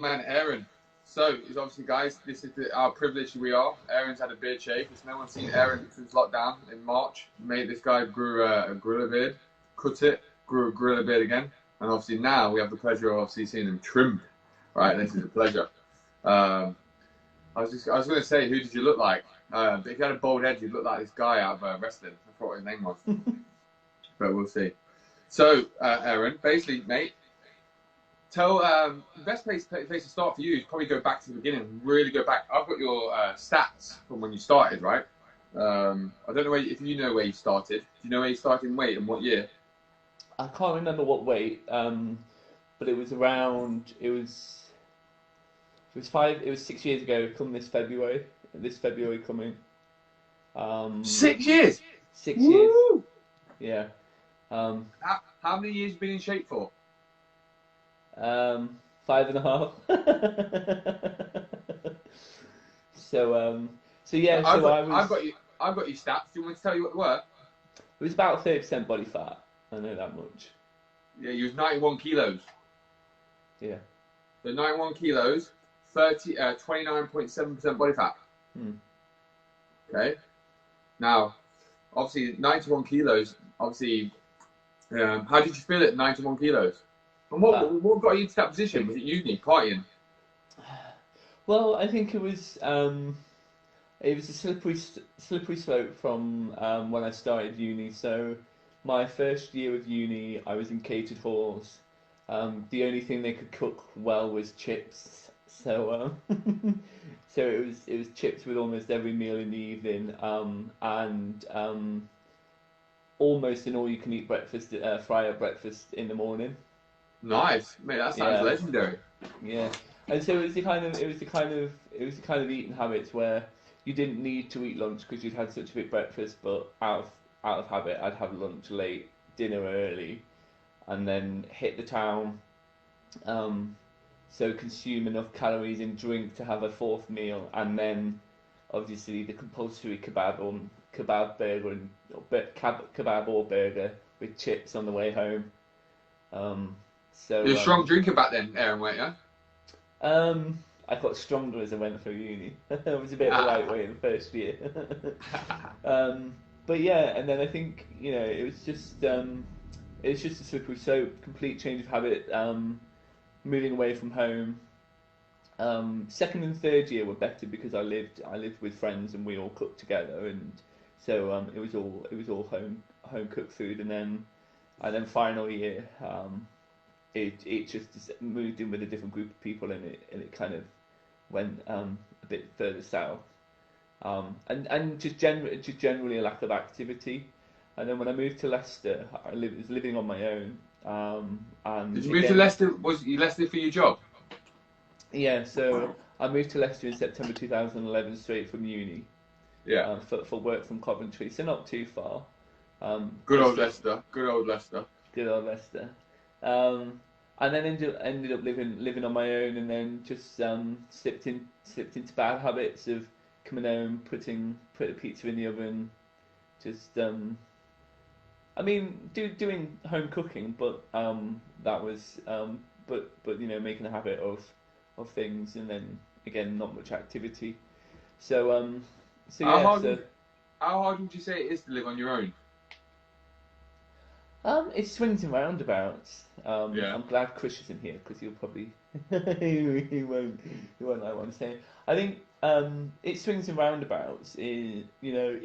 man Aaron. So, it's obviously, guys, this is our privilege. We are. Aaron's had a beard shave. There's no one's seen Aaron since lockdown in March. Mate, this guy grew a gorilla beard, cut it, grew a gorilla beard again, and obviously now we have the pleasure of obviously seeing him trimmed. Right, this is a pleasure. I was going to say, who did you look like? But if you had a bald head, you'd look like this guy out of wrestling. I forgot what his name was, but we'll see. So, Aaron, basically, mate. Tell the best place to start for you is probably go back to the beginning. Really go back. I've got your stats from when you started, right? I don't know if you know where you started. Do you know where you started in weight and what year? I can't remember what weight, but it was around. It was 6 years ago. Come this February. This February coming. 6 years. 6 Woo! years. Yeah. How many years have you been in shape for? 5.5. So yeah. I've got your stats. Do you want me to tell you what they were? It was about 30% body fat. I know that much. Yeah, you was 91 kilos. Yeah. So 91 kilos, 29.7% body fat. Okay. Now, obviously, 91 kilos. Obviously, how did you feel at 91 kilos? And what got you into that position? Was it uni, partying? Well, I think it was a slippery slope from when I started uni. So my first year of uni, I was in catered halls. The only thing they could cook well was chips. So so it was chips with almost every meal in the evening, and almost an all-you-can-eat breakfast, fry-up breakfast in the morning. Nice, mate. That sounds legendary. Yeah, and so it was the kind of eating habits where you didn't need to eat lunch because you'd had such a big breakfast, but out of habit, I'd have lunch late, dinner early, and then hit the town. So consume enough calories in drink to have a fourth meal, and then obviously the compulsory kebab burger kebab or burger with chips on the way home. So you're a strong drinker back then, Aaron, weren't you? I got stronger as I went through uni. I was a bit of a lightweight in the first year. But yeah, and then I think it was just a slippery slope, complete change of habit. Moving away from home. Second and third year were better because I lived with friends and we all cooked together, and so it was all home cooked food. And then final year, it just moved in with a different group of people, and it kind of went a bit further south. And just generally a lack of activity. And then when I moved to Leicester, I was living on my own. And did you move to Leicester? Was you Leicester for your job? Yeah, so I moved to Leicester in September 2011, straight from uni. Yeah. For work from Coventry, so not too far. Good old Leicester. Good old Leicester. Good old Leicester. And then ended up living on my own, and then just slipped into bad habits of coming home, put a pizza in the oven, just doing home cooking, but that was but making a habit of things, and then again not much activity. So how hard would you say it is to live on your own? It swings and roundabouts. Yeah. I'm glad Chris is in here because he'll probably he won't like what I'm saying. I think it swings and roundabouts. If you're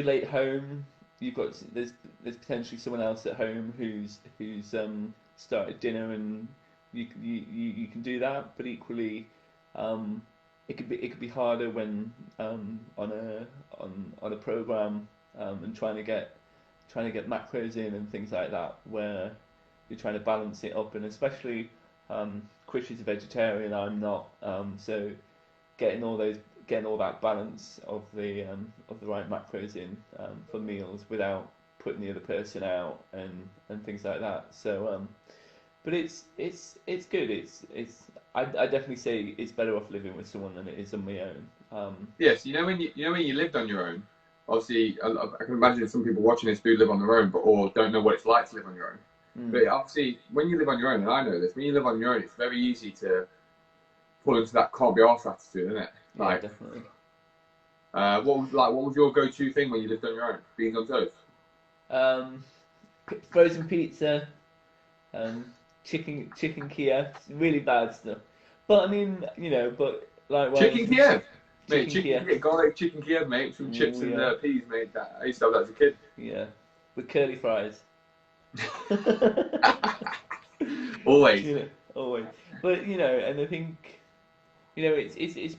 late home, there's potentially someone else at home who's started dinner, and you can do that. But equally, it could be harder when on a program and trying to get macros in and things like that, where you're trying to balance it up, and especially Chris is a vegetarian, I'm not, so getting all that balance of the right macros in for meals without putting the other person out and things like that. So but it's good. I definitely say it's better off living with someone than it is on my own. Yes, when you lived on your own. Obviously, I can imagine some people watching this do live on their own, or don't know what it's like to live on your own. But obviously, when you live on your own, and I know this, when you live on your own, it's very easy to fall into that can't be arsed attitude, isn't it? Yeah, definitely. What was your go-to thing when you lived on your own? Beans on toast. Frozen pizza, um, chicken Kiev, really bad stuff. But I mean, but likewise, Chicken Kiev, mate. chicken Chicken Kiev. Kiev, garlic chicken Kiev, mate. Some chips Ooh, and yeah, peas, mate. I used to have that as a kid. yeah, with curly fries. Always. Always. But and I think it's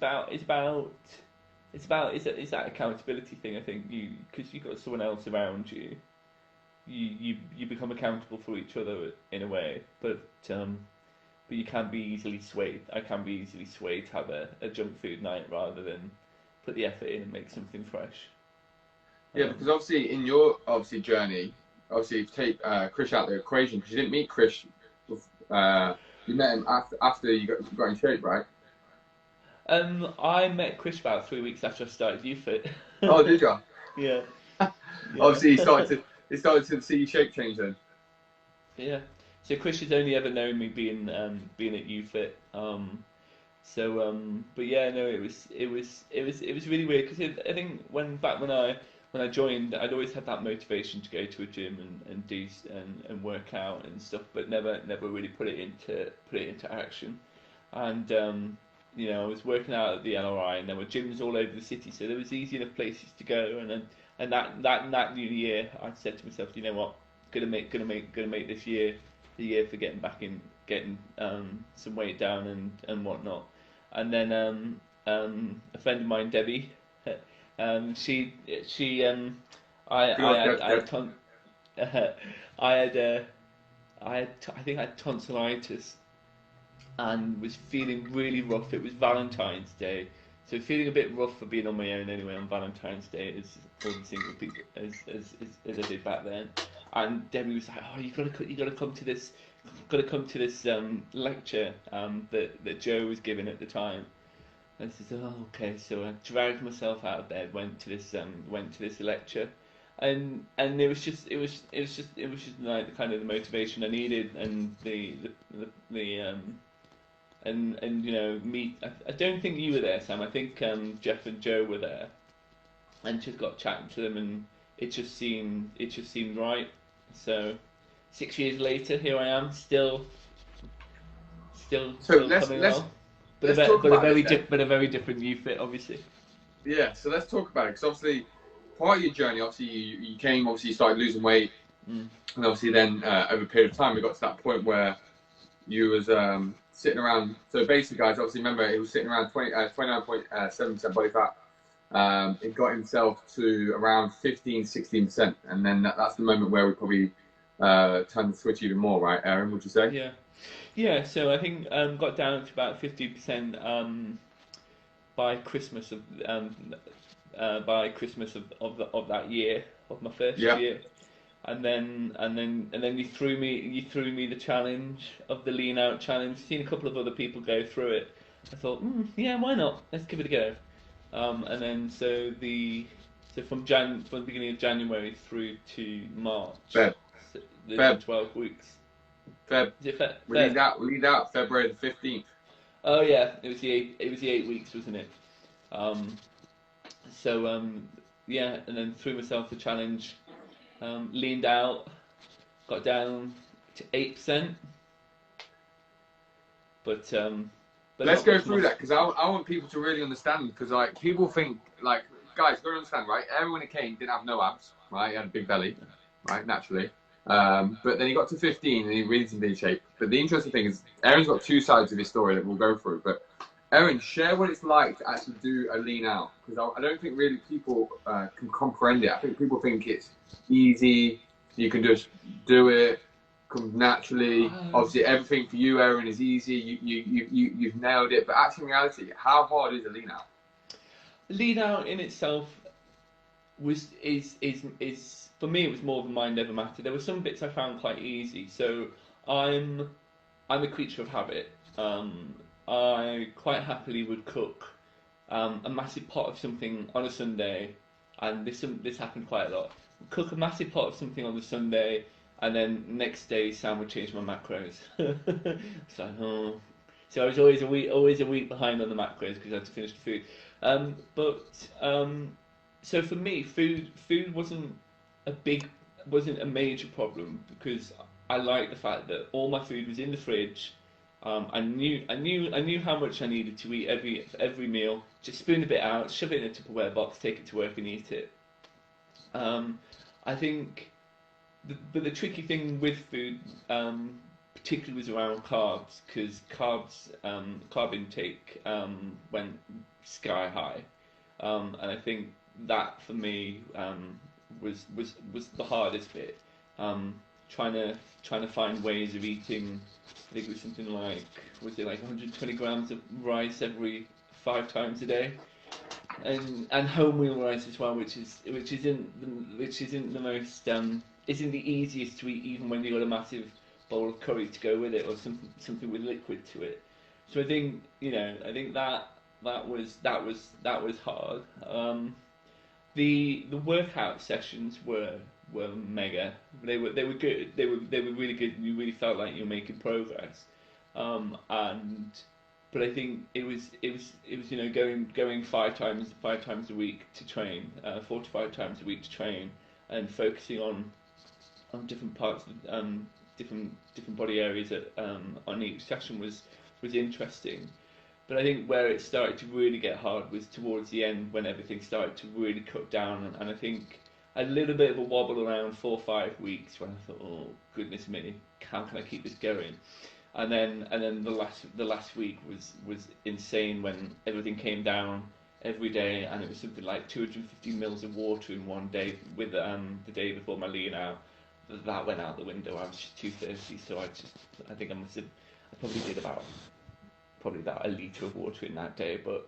that accountability thing. I think because you've got someone else around you, you become accountable for each other in a way. But you can be easily swayed. I can be easily swayed to have a junk food night rather than put the effort in and make something fresh. Yeah, because obviously in your journey, obviously take Chris out of the equation because you didn't meet Chris. You met him after you got in shape, right? I met Chris about 3 weeks after I started UFIT. Oh, did you? Yeah. Obviously, he started to see your shape change then. Yeah. So Chris has only ever known me being at UFIT. But yeah, no, it was really weird because I think when I joined, I'd always had that motivation to go to a gym and do and work out and stuff, but never really put it into action. And I was working out at the LRI, and there were gyms all over the city, so there was easy enough places to go. And that new year, I said to myself, you know what, gonna make this year the year for getting some weight down and whatnot. And then a friend of mine, Debbie, she I had I think I had tonsillitis and was feeling really rough. It was Valentine's Day, so feeling a bit rough for being on my own anyway on Valentine's Day as all the single people as I did back then. And Debbie was like, "Oh, you gotta come to this, lecture that Joe was giving at the time." And I said, "Oh, okay." So I dragged myself out of bed, went to this lecture, and it was just like the kind of the motivation I needed and me. I don't think you were there, Sam. I think Jeff and Joe were there, and just got chatting to them, and it just seemed right. So 6 years later, here I am, still coming along. But a very different UFIT, obviously. Yeah, so let's talk about it because obviously part of your journey, obviously you came, obviously you started losing weight, and obviously then over a period of time we got to that point where you was sitting around. So basically, guys, obviously remember he was sitting around 29.7% body fat. It got himself to around 15-16%, and then that's the moment where we probably turned the switch even more, right, Aaron? Would you say? Yeah. Yeah, so I think got down to about 50% by Christmas of that year, of my first year, and then you threw me the challenge of the lean out challenge. Seen a couple of other people go through it. I thought, yeah, why not? Let's give it a go. And then from the beginning of January through to March, Feb. 12 weeks. Feb. We lead out February the 15th. Oh yeah, it was the 8 weeks, wasn't it? Yeah, and then threw myself the challenge, leaned out, got down to 8%. But let's go through that because I want people to really understand, because like people think like, guys, gotta understand, right? Everyone when it came didn't have no abs, right? He had a big belly, right, naturally. But then he got to 15 and he really in big shape. But the interesting thing is, Aaron's got two sides of his story that we'll go through. But Aaron, share what it's like to actually do a lean out, because I don't think really people can comprehend it. I think people think it's easy, you can just do it, comes naturally. Obviously, everything for you, Aaron, is easy. You've nailed it. But actually, in reality, how hard is a lean out? Lean out in itself is for me, it was more of a mind over matter. There were some bits I found quite easy. So I'm a creature of habit. I quite happily would cook a massive pot of something on a Sunday, and this happened quite a lot. Cook a massive pot of something on the Sunday, and then next day Sam would change my macros. It's like, oh. So I was always a week behind on the macros because I had to finish the food. But so for me, food wasn't a major problem because I liked the fact that all my food was in the fridge. I knew how much I needed to eat every meal. Just spoon a bit out, shove it in a Tupperware box, take it to work, and eat it. I think, but the tricky thing with food, particularly was around carbs, because carb intake went sky high, and I think that for me was the hardest bit. Trying to find ways of eating. I think it was something like 120 grams of rice every 5 times a day, and wholemeal rice as well, which isn't the most isn't the easiest to eat, even when you got a massive bowl of curry to go with it, or something with liquid to it. So I think that was hard. The workout sessions were mega. They were good. They were really good. You really felt like you were making progress. But I think it was going 5 times a week to train, 4 to 5 times a week to train, and focusing on different parts of different body areas on each session was interesting. But I think where it started to really get hard was towards the end, when everything started to really cut down, and I think a little bit of a wobble around 4 or 5 weeks when I thought, oh goodness me, how can I keep this going? And then the last week was insane when everything came down every day, and it was something like 250 mils of water in one day. With the day before my lean out, that went out the window. I was just too thirsty, so I think I probably did about a litre of water in that day. But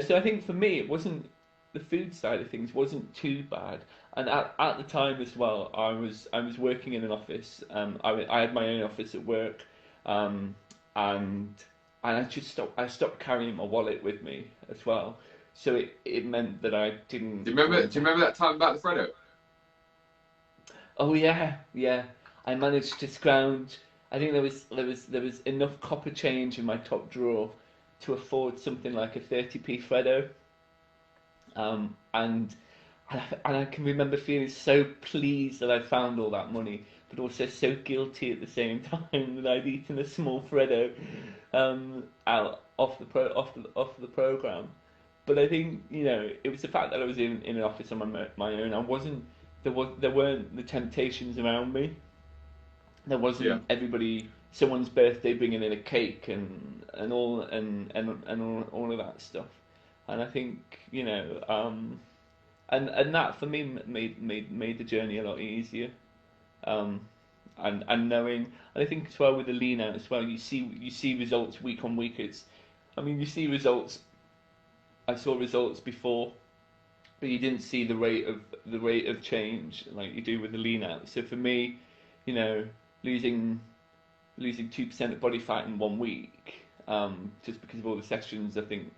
so I think for me, it wasn't, the food side of things wasn't too bad. And at the time as well, I was working in an office. I had my own office at work, and I stopped carrying my wallet with me as well. So it meant that I didn't. Do you remember that time about the Freddo? Oh yeah. I managed to scrounge. I think there was enough copper change in my top drawer to afford something like a 30p Freddo. And I can remember feeling so pleased that I found all that money, but also so guilty at the same time that I'd eaten a small Freddo out off the program. But I think it was the fact that I was in an office on my own. I wasn't there weren't the temptations around me. There wasn't someone's birthday bringing in a cake and all of that stuff. And I think and that for me made the journey a lot easier. And knowing, and I think as well with the lean out as well, you see results week on week. You see results. I saw results before, but you didn't see the rate of change like you do with the lean out. So for me, losing 2% of body fat in 1 week, just because of all the sessions, I think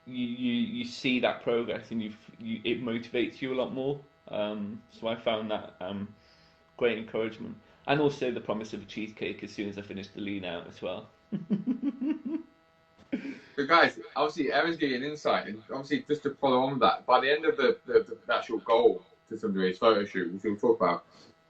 you see that progress, and it motivates you a lot more. So I found that great encouragement, and also the promise of a cheesecake as soon as I finished the lean out as well. But guys, obviously Aaron's getting insight, and obviously just to follow on with that, by the end of the actual goal, to some degree, his photo shoot, which we'll talk about,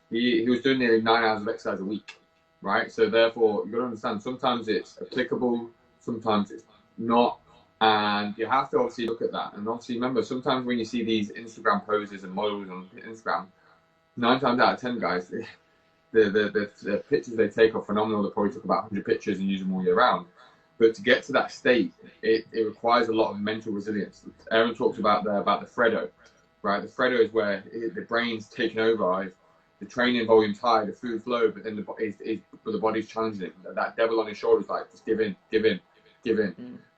he was doing nearly 9 hours of exercise a week, right? So therefore, you've got to understand, sometimes it's applicable, sometimes it's not, and you have to obviously look at that. And obviously remember, sometimes when you see these Instagram poses and models on Instagram, 9 times out of 10, guys, the pictures they take are phenomenal. They probably took about 100 pictures and use them all year round. But to get to that state, it requires a lot of mental resilience. Aaron talks about the Freddo, right? The Freddo is where the brain's taken over. The training volume's high, the food's low, but then the body's challenging it. That devil on his shoulder is like, just give in.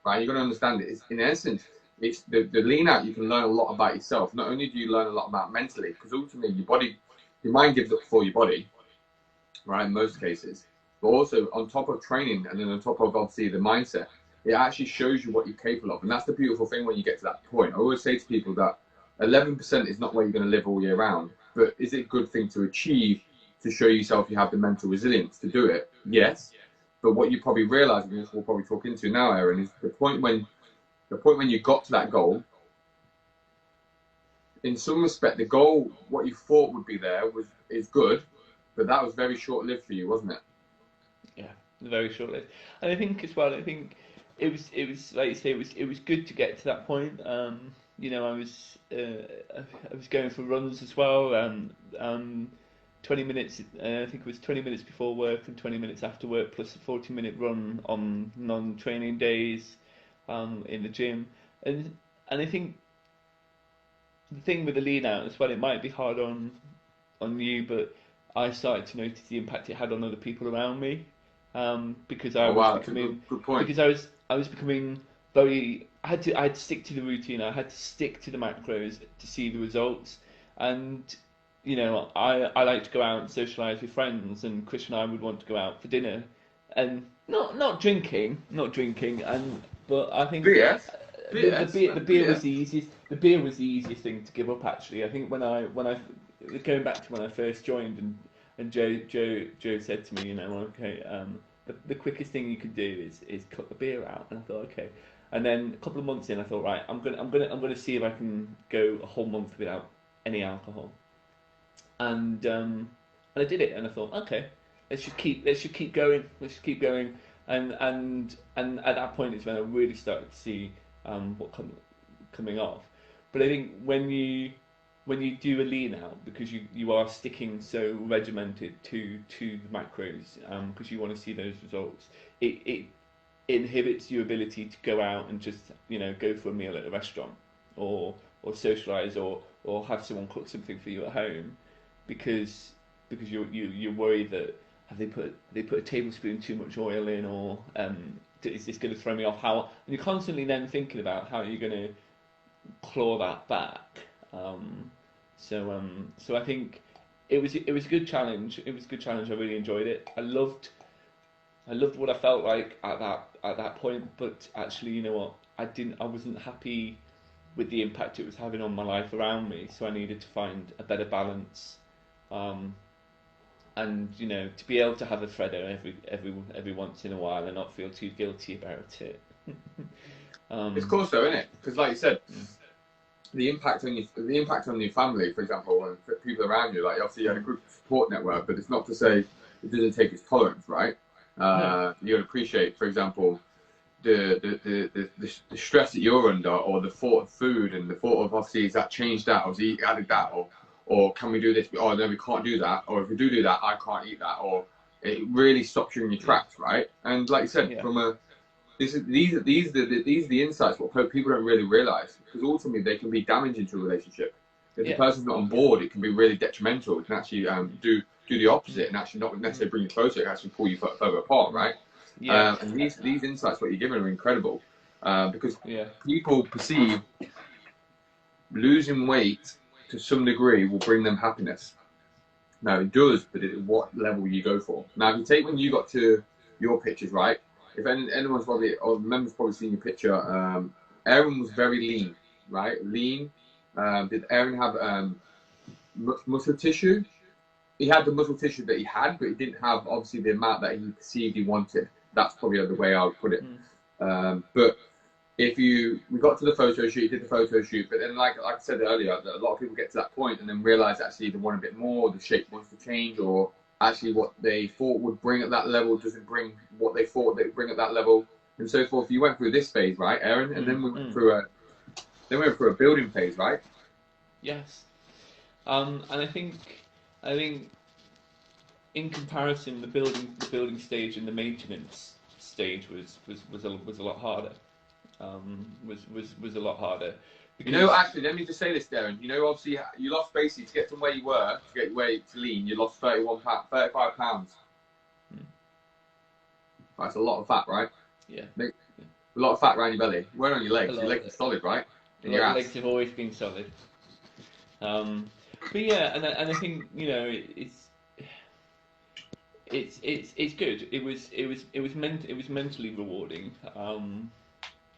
Right? You've got to understand it. It's, in essence, it's the lean out. You can learn a lot about yourself. Not only do you learn a lot about mentally, because ultimately your mind gives up for your body, right? In most cases. But also on top of training, and then on top of obviously the mindset, it actually shows you what you're capable of. And that's the beautiful thing when you get to that point. I always say to people that 11% is not where you're going to live all year round, but is it a good thing to achieve to show yourself you have the mental resilience to do it. Yes, but what you probably realise, and this we'll probably talk into now, Aaron, is the point when you got to that goal. In some respect, the goal, what you thought would be there, is good, but that was very short-lived for you, wasn't it? Yeah, very short-lived. And I think as well, I think it was like you say, it was good to get to that point. You know, I was going for runs as well. 20 minutes, I think it was 20 minutes before work and 20 minutes after work, plus a 40-minute run on non-training days, in the gym. And I think the thing with the lean out as well, it might be hard on you, but I started to notice the impact it had on other people around me, because I Oh was wow, that's a becoming good point. because I was becoming very. I had to stick to the routine. I had to stick to the macros to see the results, and you know I like to go out and socialise with friends, and Chris and I would want to go out for dinner, and not drinking, and but I think BS, the beer was BS. the easiest. The beer was the easiest thing to give up. Actually, I think when I going back to when I first joined, and Joe said to me, you know, okay, the quickest thing you could do is cut the beer out, and I thought, okay. And then a couple of months in, I thought, right, I'm gonna see if I can go a whole month without any alcohol, and I did it, and I thought, okay, let's just keep going, and at that point is when I really started to see what coming off. But I think when you do a lean out, because you are sticking so regimented to the macros, because you want to see those results, it inhibits your ability to go out and just, you know, go for a meal at a restaurant, socialise, or have someone cook something for you at home, because you're worried that have they put a tablespoon too much oil in, or is this going to throw me off? How, and you're constantly then thinking about how you're going to claw that back. So I think it was a good challenge. It was a good challenge. I really enjoyed it. I loved what I felt like at that point. But actually, you know what? I wasn't happy with the impact it was having on my life around me. So I needed to find a better balance. And you know, to be able to have a Freddo every once in a while and not feel too guilty about it. It's cool though, isn't it? Because like you said, the impact on your family, for example, and for people around you, like obviously you had a good support network, but it's not to say it doesn't take its tolerance, right? No. You would appreciate, for example, the stress that you're under, or the thought of food, and the thought of obviously is that changed that, or is added that, or can we do this? Oh no, we can't do that, or if we do that, I can't eat that, or it really stops you in your tracks, right? And like you said, Yeah. from a these are the insights what people don't really realize, because ultimately they can be damaging to a relationship. If the person's not on board, it can be really detrimental. It can actually do the opposite and actually not necessarily bring you closer. It can actually pull you further apart, right? Yeah. And these insights what you're giving are incredible, because Yeah. people perceive losing weight to some degree will bring them happiness. Now it does, but at what level you go for. Now if you take when you got to your pictures, right? If anyone's probably, or members probably seen your picture, Aaron was very lean, right? Lean. Did Aaron have muscle tissue? He had the muscle tissue that he had, but he didn't have obviously the amount that he perceived he wanted. That's probably the way I would put it. But if we got to the photo shoot, did the photo shoot, but then like I said earlier, that a lot of people get to that point and then realize actually they want a bit more, the shape wants to change, or actually what they thought would bring at that level doesn't bring what they thought they'd bring at that level, and so forth. You went through this phase, right, Aaron? And then we went through a building phase, right? Yes. And I think in comparison, the building stage and the maintenance stage was a lot harder. Was a lot harder. Because, you know, actually, let me just say this, Darren. You know, obviously, you lost basically to get from where you were to get where to lean. You lost 35 pounds. That's a lot of fat, right? Yeah. A lot of fat around your belly. Where on your legs? Your legs are solid, right? And your legs have always been solid. But yeah, and I think, you know, it's good. It was mentally rewarding.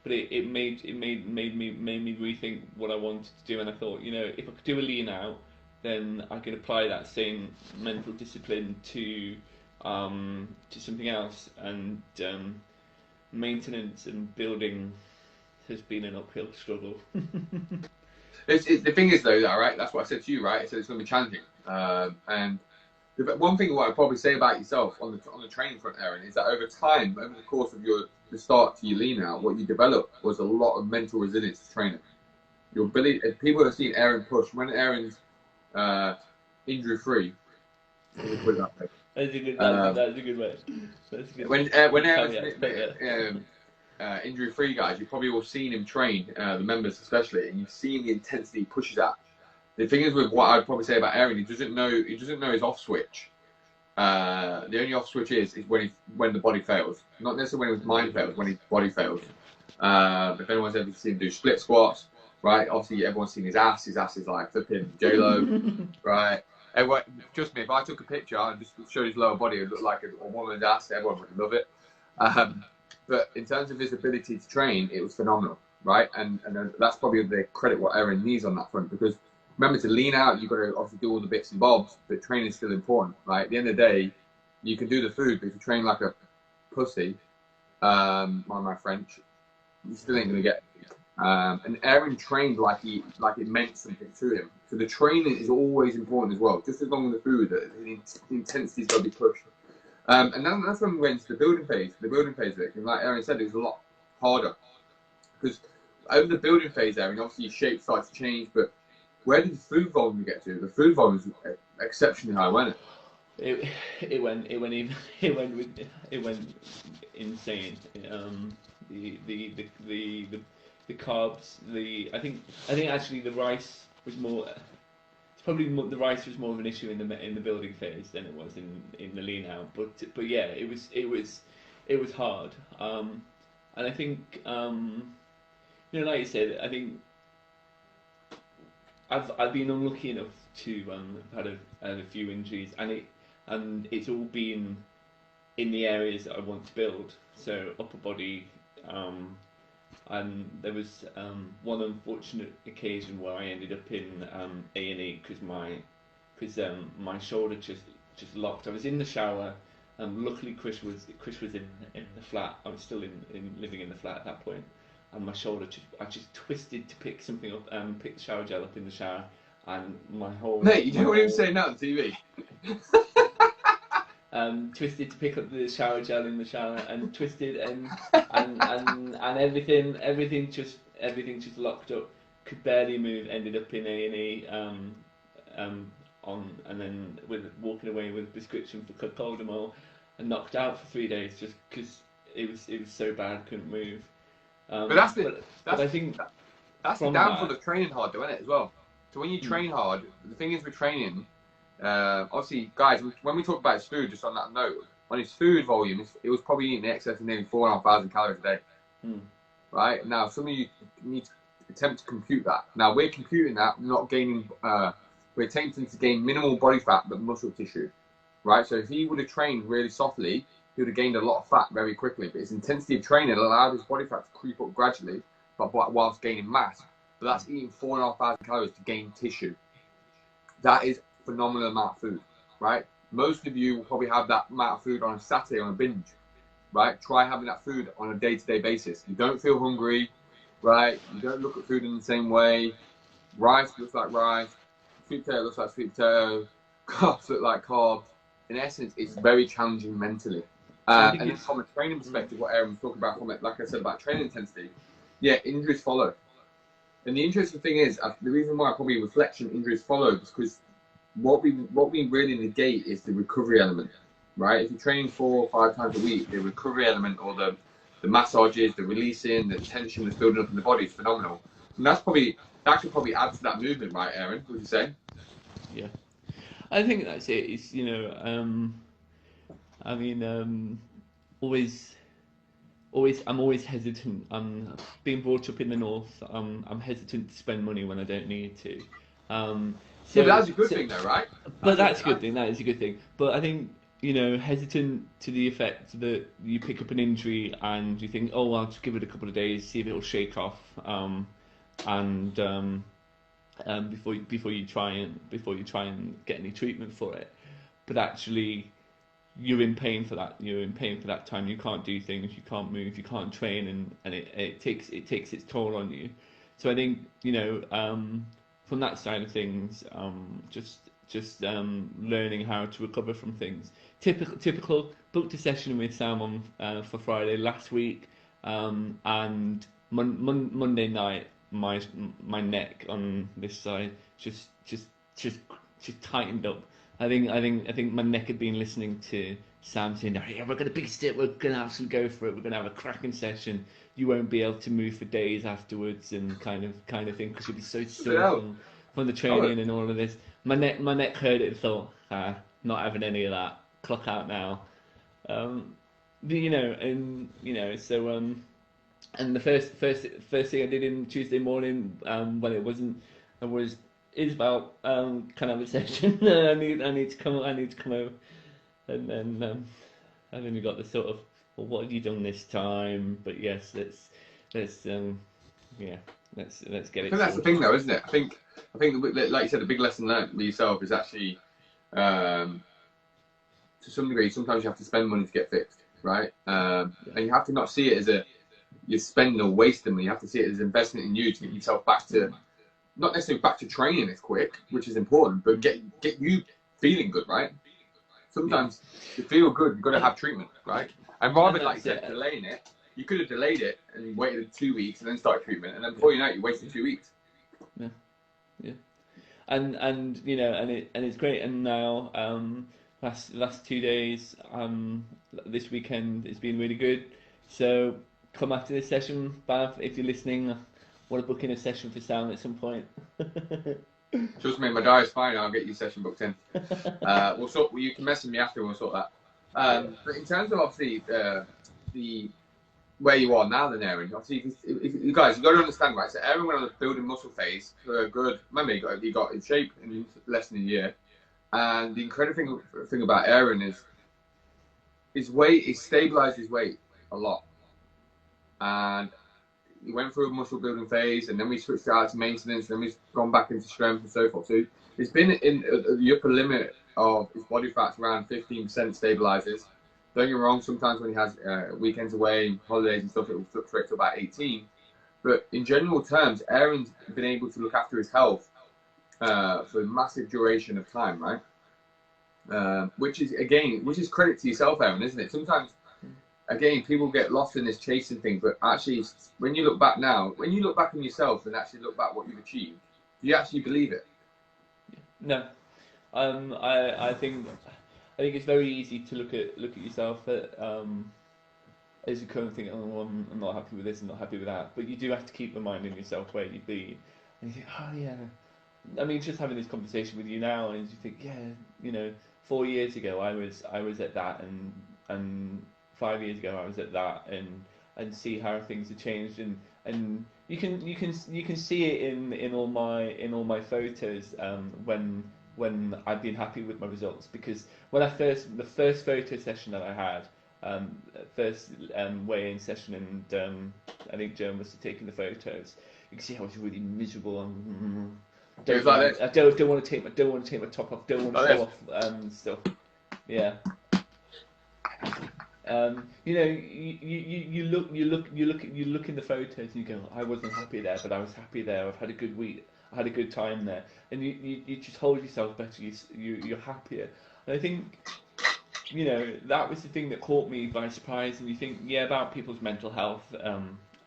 But it made me rethink what I wanted to do, and I thought, you know, if I could do a lean out, then I could apply that same mental discipline to something else. And maintenance and building has been an uphill struggle. The thing is, though, that right? That's what I said to you, right? I said it's going to be challenging. And one thing what I'd probably say about yourself on the training front, Aaron, is that over time, over the course of the start to your lean out, what you developed was a lot of mental resilience to training. Your ability, if people have seen Aaron push, when Aaron's injury free, let me put it that way. That's a good way. That's a good when Aaron's injury free, guys, you probably will have seen him train, the members especially, and you've seen the intensity he pushes at. The thing is, with what I'd probably say about Aaron, he doesn't know his off switch. The only off switch is when the body fails, not necessarily when his mind fails, when his body fails. If anyone's ever seen him do split squats, right? Obviously, everyone's seen his ass. His ass is like flipping J-Lo, right? Everyone, trust me, if I took a picture and just showed his lower body, it would look like a woman's ass. Everyone would love it. But in terms of his ability to train, it was phenomenal, right? And that's probably the credit what Aaron needs on that front, because remember, to lean out, you've got to obviously do all the bits and bobs, but training is still important, right? At the end of the day, you can do the food, but if you train like a pussy, my French, you still ain't going to get it. And Aaron trained like it meant something to him. So the training is always important as well, just as long as the food, the intensity's got to be pushed. And then that's when we went to the building phase. The building phase of it, and like Aaron said, it was a lot harder because over the building phase, Aaron, obviously your shape starts to change. But where did the food volume get to? The food volume was exceptionally high, wasn't it? It went insane. The carbs. I think actually the rice was more. The rice was more of an issue in the building phase than it was in the lean out. But yeah, it was hard. And I think like you said, I think I've been unlucky enough to have had a few injuries, and it's all been in the areas that I want to build. So upper body. And there was one unfortunate occasion where I ended up in A&E because my shoulder just locked. I was in the shower, and luckily Chris was in the flat. I was still living in the flat at that point, and my shoulder I just twisted to pick something up, pick the shower gel up in the shower, and my whole Mate, you don't even say that on TV. Twisted to pick up the shower gel in the shower, and twisted and everything just locked up. Could barely move. Ended up in A&E, and then walking away with a prescription for Coldamol, and knocked out for 3 days just because it was so bad, couldn't move. I think that's the downfall of training hard, though, isn't it, as well? So when you train hard, the thing is with training. Obviously, guys, when we talk about his food, just on that note, on his food volume, it was probably eating in excess of nearly 4,500 calories a day. Right? Now, some of you need to attempt to compute that. Now, we're computing that, not gaining, we're attempting to gain minimal body fat, but muscle tissue. Right? So if he would have trained really softly, he would have gained a lot of fat very quickly. But his intensity of training allowed his body fat to creep up gradually, but whilst gaining mass. But that's eating 4,500 calories to gain tissue. That is phenomenal amount of food, right? Most of you will probably have that amount of food on a Saturday on a binge, right? Try having that food on a day-to-day basis. You don't feel hungry, right? You don't look at food in the same way. Rice looks like rice. Sweet potato looks like sweet potato. Carbs look like carbs. In essence, it's very challenging mentally. And from a training perspective, what Aaron was talking about, like I said, about training intensity, yeah, injuries follow. And the interesting thing is, the reason why probably reflection injuries follow is because what we really negate is the recovery element, right? If you're training 4 or 5 times a week, the recovery element, or the massages, the releasing, the tension that's building up in the body is phenomenal. And that could probably add to that movement, right, Aaron? Would you say? Yeah, I think that's it. It's I'm always hesitant. Being brought up in the north, I'm hesitant to spend money when I don't need to. But that's a good thing, though, right? But that's a good thing. That is a good thing. But I think hesitant to the effect that you pick up an injury and you think, oh, I'll just give it a couple of days, see if it'll shake off, and before you try and get any treatment for it. But actually, you're in pain for that. You're in pain for that time. You can't do things. You can't move. You can't train, and it takes its toll on you. So I think, from that side of things, just learning how to recover from things. Typical. Booked a session with Sam on for Friday last week, and Monday night my neck on this side just tightened up. I think my neck had been listening to Sam saying, "Oh, yeah, we're gonna beast it. We're gonna absolutely go for it. We're gonna have a cracking session. You won't be able to move for days afterwards," and kind of thing, because you'll be so sore from the training and all of this. My neck heard it and thought, not having any of that. Clock out now. And the first thing I did in Tuesday morning, when it wasn't, was Isabel, can I have a session? I need to come over, and then we got the sort of, well, what have you done this time? But yes, let's get it. I think that's the thing, though, isn't it? I think like you said, the big lesson learned with yourself is actually, to some degree, sometimes you have to spend money to get fixed, right? And you have to not see it as you're spending or wasting money. You have to see it as investment in you to get yourself back to, not necessarily back to training as quick, which is important, but get you feeling good, right? Sometimes to feel good, you've got to have treatment, right? And rather than, like you said, delaying it, you could have delayed it and waited 2 weeks and then started treatment, and then before you know it, you wasted 2 weeks. Yeah. And it's great. And now, last 2 days, this weekend has been really good. So come after this session, Bav, if you're listening. Want to book in a session for Sam at some point? Trust me, my diary's fine. I'll get you a session booked in. We'll sort. You can message me after, and we'll sort that. But in terms of obviously the where you are now, then Aaron, obviously you guys, you've got to understand, right? So Aaron went on a building muscle phase for a good. Remember, he got in shape in less than a year. And the incredible thing about Aaron is his weight. He stabilized his weight a lot, and he went through a muscle building phase, and then we switched out to maintenance, and then we've gone back into strength and so forth. So it's been in the upper limit of his body fat's around 15% stabilizes. Don't get me wrong, sometimes when he has weekends away, holidays and stuff, it will fluctuate to about 18. But in general terms, Aaron's been able to look after his health for a massive duration of time, right? Which is credit to yourself, Aaron, isn't it? Sometimes, again, people get lost in this chasing thing, but actually, when you look back now, when you look back on yourself and actually look back what you've achieved, do you actually believe it? No, I think it's very easy to look at yourself as you kind of think, oh, I'm not happy with this, I'm not happy with that, but you do have to keep reminding yourself where you've been, and you think, oh yeah. I mean, just having this conversation with you now, and you think, yeah, 4 years ago I was at that, and 5 years ago I was at that, and see how things have changed, and you can see it in all my photos, when I've been happy with my results, because the first photo session that I had, first weigh-in session, and I think Joan was taking the photos, you can see I was really miserable. I don't want to take my top off. Don't want to show off stuff. Yeah. You look in the photos and you go, I wasn't happy there, but I was happy there. I've had a good week. I had a good time there, and you just hold yourself better. You're happier. And I think, that was the thing that caught me by surprise. And you think, about people's mental health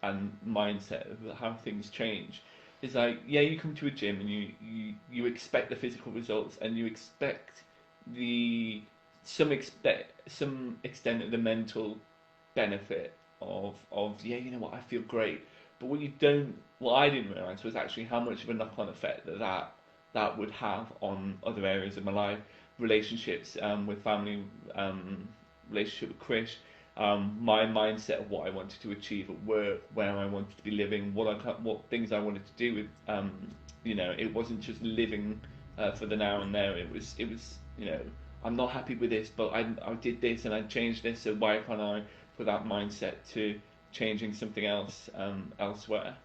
and mindset of how things change. It's like, you come to a gym and you expect the physical results, and you expect some extent of the mental benefit of I feel great. But what I didn't realise was actually how much of a knock-on effect that would have on other areas of my life, relationships with family, relationship with Chris, my mindset of what I wanted to achieve at work, where I wanted to be living, what things I wanted to do with, it wasn't just living for the now and there. It was, I'm not happy with this, but I did this and I changed this, so why can't I put that mindset to changing something else elsewhere?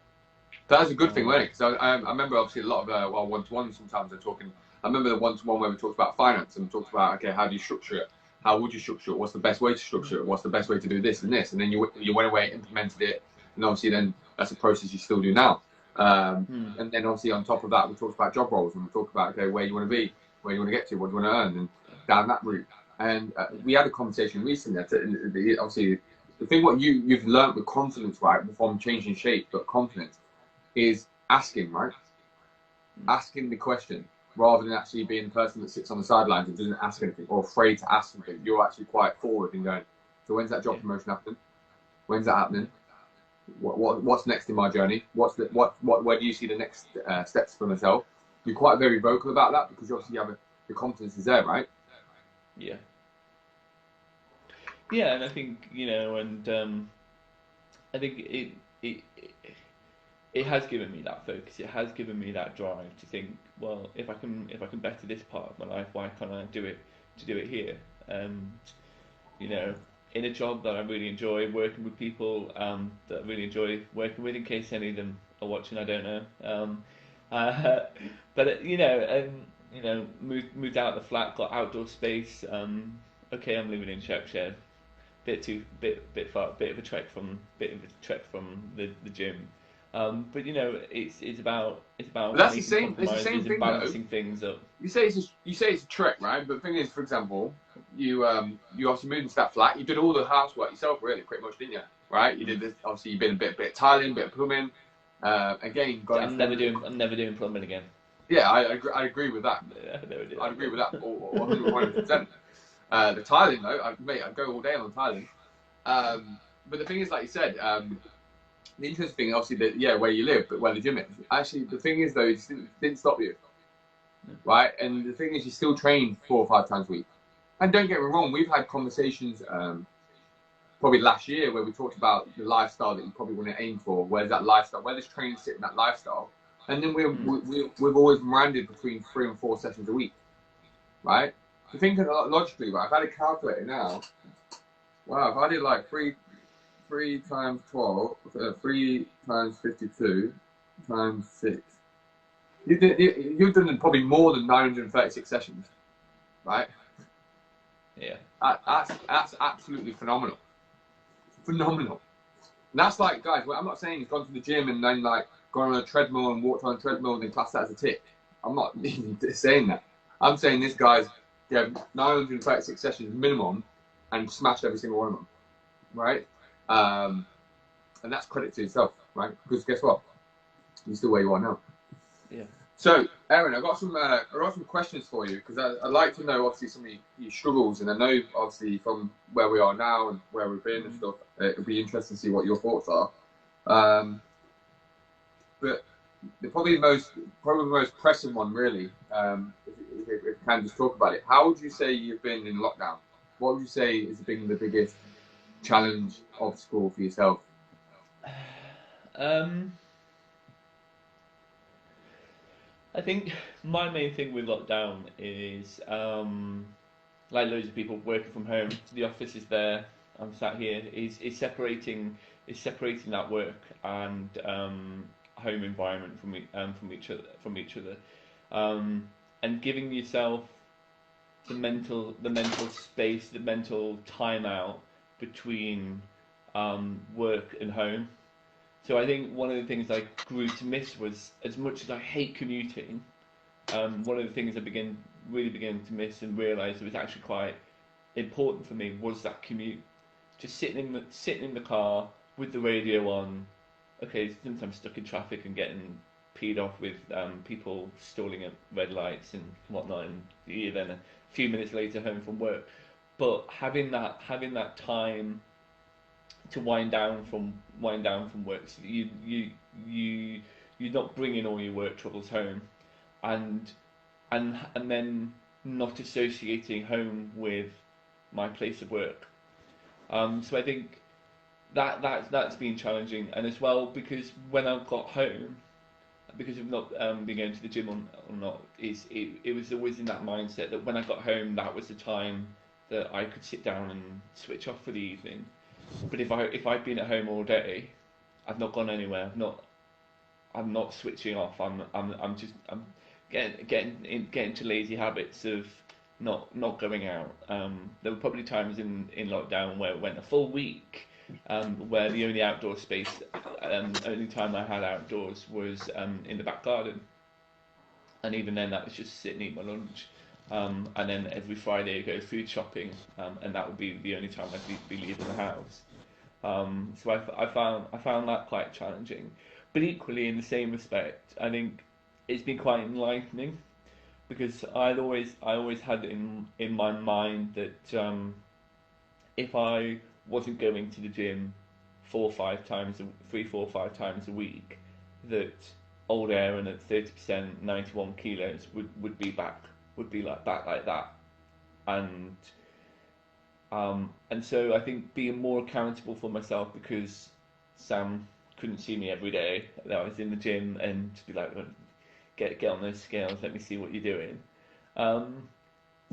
That's a good thing, wasn't it? Because I remember obviously a lot of one-to-one sometimes they're talking. I remember the one-to-one where we talked about finance and talked about, okay, how do you structure it? How would you structure it? What's the best way to structure it? What's the best way to do this and this? And then you went away, implemented it, and obviously then that's a process you still do now. And then obviously on top of that, we talked about job roles and we talked about, okay, where you want to be, where you want to get to, what you want to earn, and down that route. And we had a conversation recently. Obviously, the thing what you've learned with confidence, right, from changing shape, but confidence is asking, right? Asking the question rather than actually being the person that sits on the sidelines and doesn't ask anything or afraid to ask something. You're actually quite forward and going, so when's that job promotion happening? When's that happening? What's next in my journey? Where do you see the next steps for myself? You're quite very vocal about that because obviously you have the confidence is there, right? Yeah. Yeah, and I think I think it has given me that focus. It has given me that drive to think, well, if I can better this part of my life, why can't I do it here? In a job that I really enjoy, working with people that I really enjoy working with. In case any of them are watching, I don't know. But moved out of the flat, got outdoor space. Okay, I'm living in Shropshire. Bit far, bit of a trek from the gym. But it's about But that's the making same. It's the compromises same and thing, balancing things up. You say it's a trek, right? But the thing is, for example, you obviously moved into that flat. You did all the housework yourself, really, pretty much, didn't you? Right? You did this. Obviously, you did a bit of tiling, bit of plumbing. Again, I'm never doing plumbing again. Yeah, I agree with that. Yeah, I agree with that 100%. The tiling, though, I'd go all day on the tiling. But the thing is, like you said, the interesting thing, obviously, where you live, but where the gym is. Actually, the thing is, though, it didn't stop you, right? And the thing is, you still train 4 or 5 times a week. And don't get me wrong, we've had conversations probably last year where we talked about the lifestyle that you probably want to aim for. Where's that lifestyle? Where does training sit in that lifestyle? And then we've always landed between 3 and 4 sessions a week, right? So thinking logically, right? I've had a calculator now. Wow, if I did like 3 times 12, 3 times 52 times 6. You've done probably more than 936 sessions, right? Yeah. That's absolutely phenomenal. Phenomenal. And that's like, guys, I'm not saying he's gone to the gym and then like gone on a treadmill and walked on a treadmill and then classed that as a tick. I'm not even saying that. I'm saying this guy's 936 sessions minimum and smashed every single one of them, right? And that's credit to yourself, right? Because guess what? You're still where you are now. Yeah. So, Aaron, I've got some questions for you because I'd like to know obviously some of your struggles, and I know obviously from where we are now and where we've been and stuff. It'll be interesting to see what your thoughts are. But probably the most pressing one, really, if you can just talk about it. How would you say you've been in lockdown? What would you say has been the biggest challenge, obstacle for yourself? I think my main thing with lockdown is, like loads of people working from home, the office is there, I'm sat here, is separating that work and home environment from each other, and giving yourself the mental space, the mental time out between work and home. So I think one of the things I grew to miss was, as much as I hate commuting, one of the things I really began to miss and realise was actually quite important for me was that commute. Just sitting in the car with the radio on. Okay, sometimes stuck in traffic and getting peed off with people stalling at red lights and whatnot, and you're then a few minutes later home from work. But having that time to wind down from work, so that you're not bringing all your work troubles home, and then not associating home with my place of work. So I think that's been challenging, and as well because when I got home, because of not being going to the gym or not, it was always in that mindset that when I got home, that was the time that I could sit down and switch off for the evening. But if I've been at home all day, I've not gone anywhere. I'm not switching off. I'm getting to lazy habits of not going out. There were probably times in lockdown where it went a full week, where the only outdoor space, only time I had outdoors was in the back garden, and even then that was just sit and eat my lunch. And then every Friday I go food shopping, and that would be the only time I'd be leaving the house. So I found that quite challenging, but equally in the same respect, I think it's been quite enlightening, because I always had in my mind that if I wasn't going to the gym 3, 4, 5 times a week, that old Aaron at 30%, 91 kilos would be back like that, and so I think being more accountable for myself, because Sam couldn't see me every day that I was in the gym, and to be like, get on those scales, let me see what you're doing.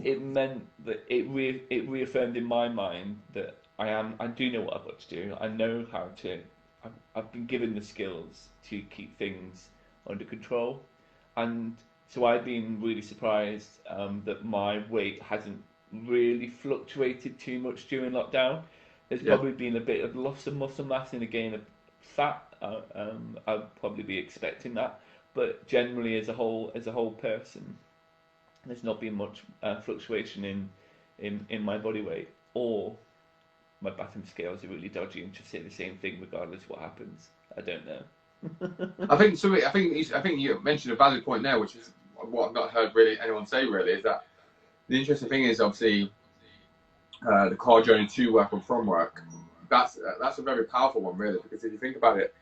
It meant that it reaffirmed in my mind that I do know what I've got to do. I know how to. I've been given the skills to keep things under control, and so I've been really surprised that my weight hasn't really fluctuated too much during lockdown. There's probably been a bit of loss of muscle mass and a gain of fat. I'd probably be expecting that, but generally as a whole person, there's not been much fluctuation in my body weight, or my bathroom scales are really dodgy and just say the same thing regardless of what happens. I don't know. I think you mentioned a valid point there, which is what I've not heard really anyone say really, is that the interesting thing is obviously the car journey to work or from work. That's a very powerful one really, because if you think about it,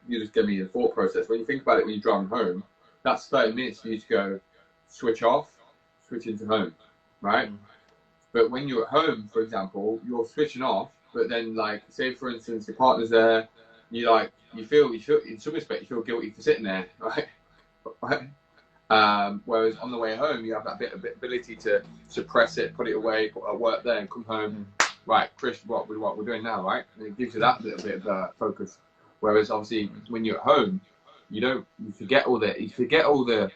you just give me the thought process. When you think about it, when you're driving home, that's 30 minutes for you to go switch off, switch into home, right? But when you're at home, for example, you're switching off, but then like say for instance your partner's there, you feel in some respect you feel guilty for sitting there, right? Whereas on the way home you have that bit of ability to suppress it, put it away, put our work there, and come home. Right, Chris, what we're doing now, right? And it gives you that little bit of focus. Whereas obviously when you're at home, you forget all the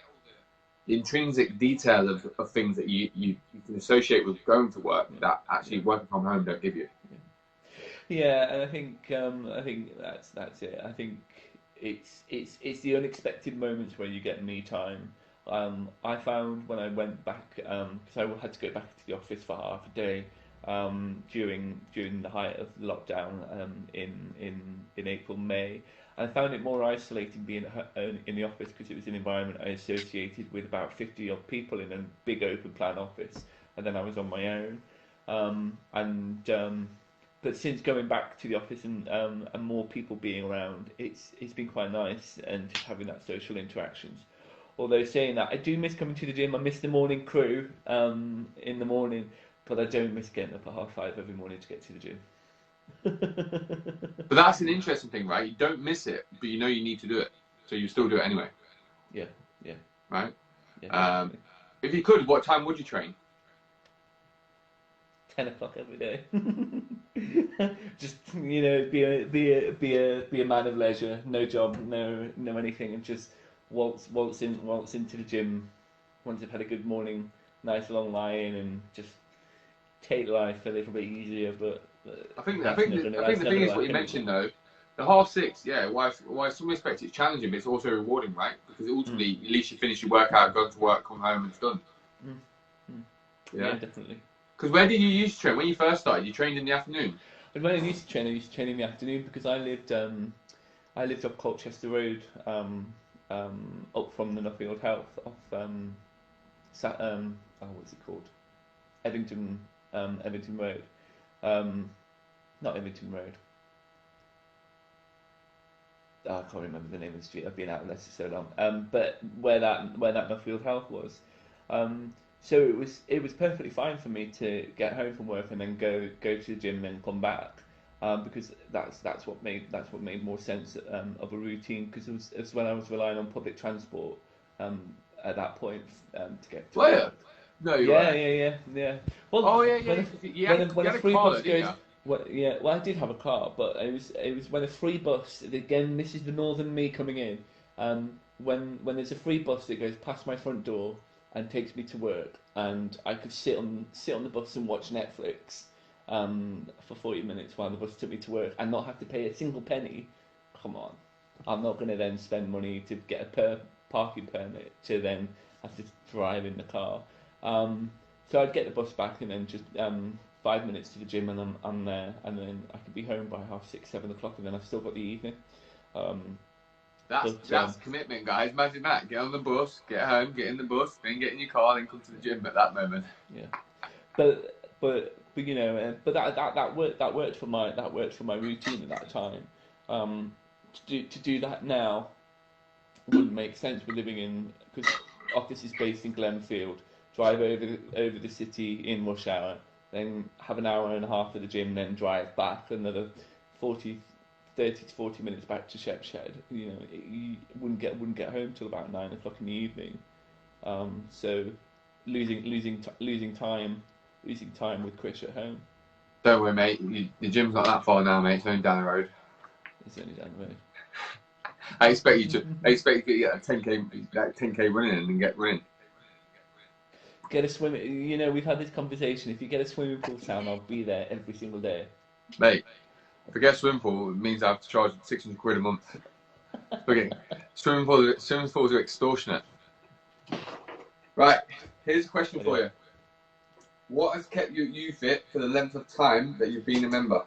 intrinsic detail of things that you can associate with going to work that actually working from home don't give you. Yeah, and I think that's it. I think it's the unexpected moments where you get me time. I found when I went back, because I had to go back to the office for half a day during the height of the lockdown in April, May. I found it more isolating being in the office, because it was an environment I associated with about 50 odd people in a big open plan office, and then I was on my own. But since going back to the office and more people being around, it's been quite nice, and just having that social interactions. Although saying that, I do miss coming to the gym. I miss the morning crew in the morning, but I don't miss getting up at 5:30 every morning to get to the gym. But that's an interesting thing, right? You don't miss it, but you know you need to do it, so you still do it anyway. Yeah. Right. Yeah, if you could, what time would you train? 10 o'clock every day. Just be a man of leisure, no job, no anything, and just waltz into the gym once I've had a good morning, nice long lie-in, and just take life a little bit easier. But I think the thing is what you mentioned though. The 6:30, yeah. Why in some respects it's challenging, but it's also rewarding, right? Because ultimately, at least you finish your workout, go to work, come home, and it's done. Yeah, definitely. Because where did you used to train when you first started? You trained in the afternoon. When I used to train in the afternoon, because I lived up Colchester Road, up from the Nuffield Health, off what's it called? Evington Road. Not Evington Road. I can't remember the name of the street. I've been out of Leicester so long. But where that Nuffield Health was. So it was perfectly fine for me to get home from work and then go to the gym and then come back, because that's what made more sense of a routine, because it was when I was relying on public transport at that point to get to work. No, yeah. Well, when a free bus goes. Well, I did have a car, but it was when a free bus. Again, this is the northern me coming in. When there's a free bus that goes past my front door and takes me to work, and I could sit on the bus and watch Netflix for 40 minutes while the bus took me to work and not have to pay a single penny. Come on, I'm not going to then spend money to get a parking permit to then have to drive in the car. So I'd get the bus back and then just 5 minutes to the gym and I'm there, and then I could be home by 6:30, 7 o'clock, and then I've still got the evening. That's commitment, guys. Imagine that. Get on the bus, get home, get in the bus, then get in your car, then come to the gym at that moment. Yeah, but you know, but that worked for my routine at that time. To do that now wouldn't make sense. We're living in, because office is based in Glenfield. Drive over the city in rush hour, then have an hour and a half at the gym, then drive back another 30 to 40 minutes back to Shepshed. You know, you wouldn't get home till about 9 o'clock in the evening. So losing time with Chris at home. Don't worry, mate. The gym's not that far now, mate. It's only down the road. It's only down the road. I expect you to get a 10k running and get running. Get a swim. You know, we've had this conversation. If you get a swimming pool town, I'll be there every single day. Mate, if I get a swimming pool, it means I have to charge 600 quid a month. Okay, swimming pools are extortionate. Right, here's a question for you. What has kept you fit for the length of time that you've been a member?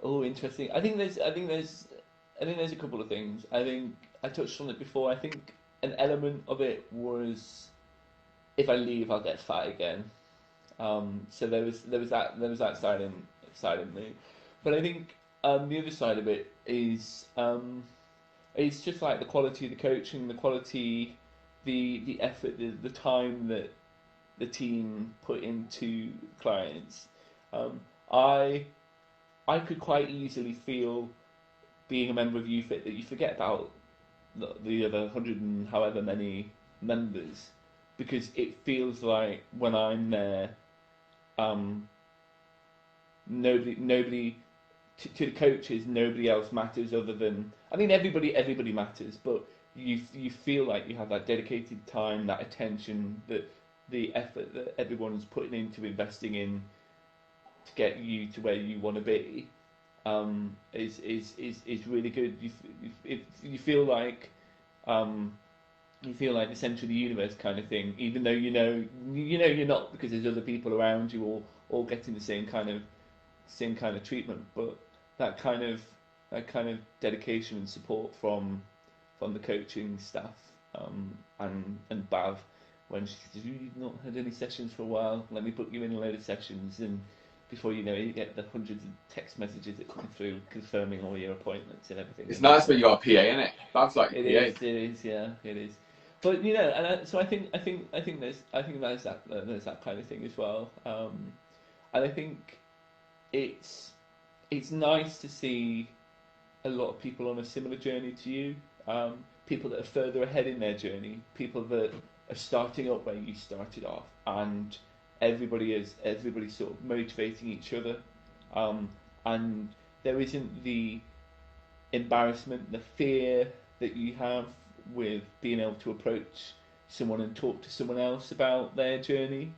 Oh, interesting. I think there's a couple of things. I think I touched on it before. I think an element of it was, if I leave, I'll get fat again. So there was that side in me. But I think the other side of it is it's just like the quality of the coaching, the quality, the effort, the time that the team put into clients. I could quite easily feel, being a member of UFIT, that you forget about the other 100 and however many members, because it feels like when I'm there, nobody to the coaches, nobody else matters other than, I mean, everybody matters, but you feel like you have that dedicated time, that attention, that the effort that everyone's putting into investing in to get you to where you want to be is really good. You feel like the centre of the universe kind of thing, even though you know you're not, because there's other people around you all getting the same kind of treatment. But that kind of dedication and support from the coaching staff and Bav, when she says, "You've not had any sessions for a while, let me book you in a load of sessions," and before you know it, you get the hundreds of text messages that come through confirming all your appointments and everything. It's nice when you got a PA, isn't it? That's like it PA. is, yeah, it is. But you know, and so I think there's that kind of thing as well, and I think it's nice to see a lot of people on a similar journey to you, people that are further ahead in their journey, people that are starting up where you started off, and everybody's sort of motivating each other, and there isn't the embarrassment, the fear that you have with being able to approach someone and talk to someone else about their journey,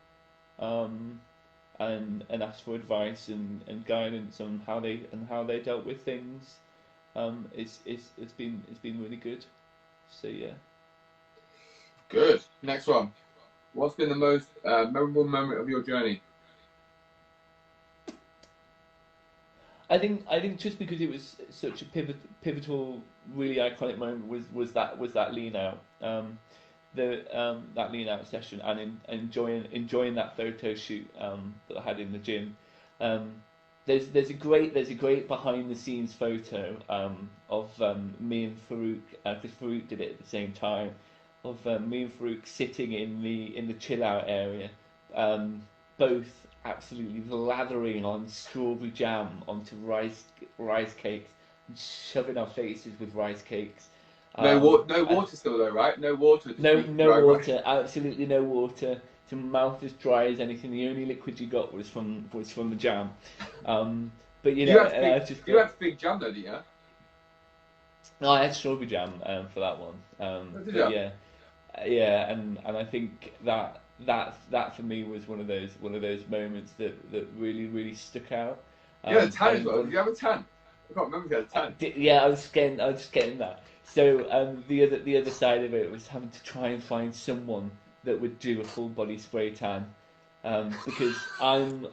and ask for advice and guidance on how they dealt with things. It's been really good. So yeah. Good. Next one. What's been the most memorable moment of your journey? I think just because it was such a pivotal, really iconic moment was that lean out, that lean out session, and enjoying that photo shoot that I had in the gym. There's a great behind the scenes photo of me and Farouk, because Farouk did it at the same time, of me and Farouk sitting in the chill out area, both absolutely lathering on strawberry jam onto rice cakes, and shoving our faces with rice cakes. No water still though, right? No water. No water. Absolutely no water. To mouth as dry as anything. The only liquid you got was from the jam. But You had and I just you got. had fig jam though, didn't you? No, I had strawberry jam for that one. Oh, did But you? yeah, and I think that for me was one of those moments that really stuck out. You had a tan as And well. Did one, you have a tan? I can't remember if you had a tan. yeah, I was getting that. So the other side of it was having to try and find someone that would do a full body spray tan, because I'm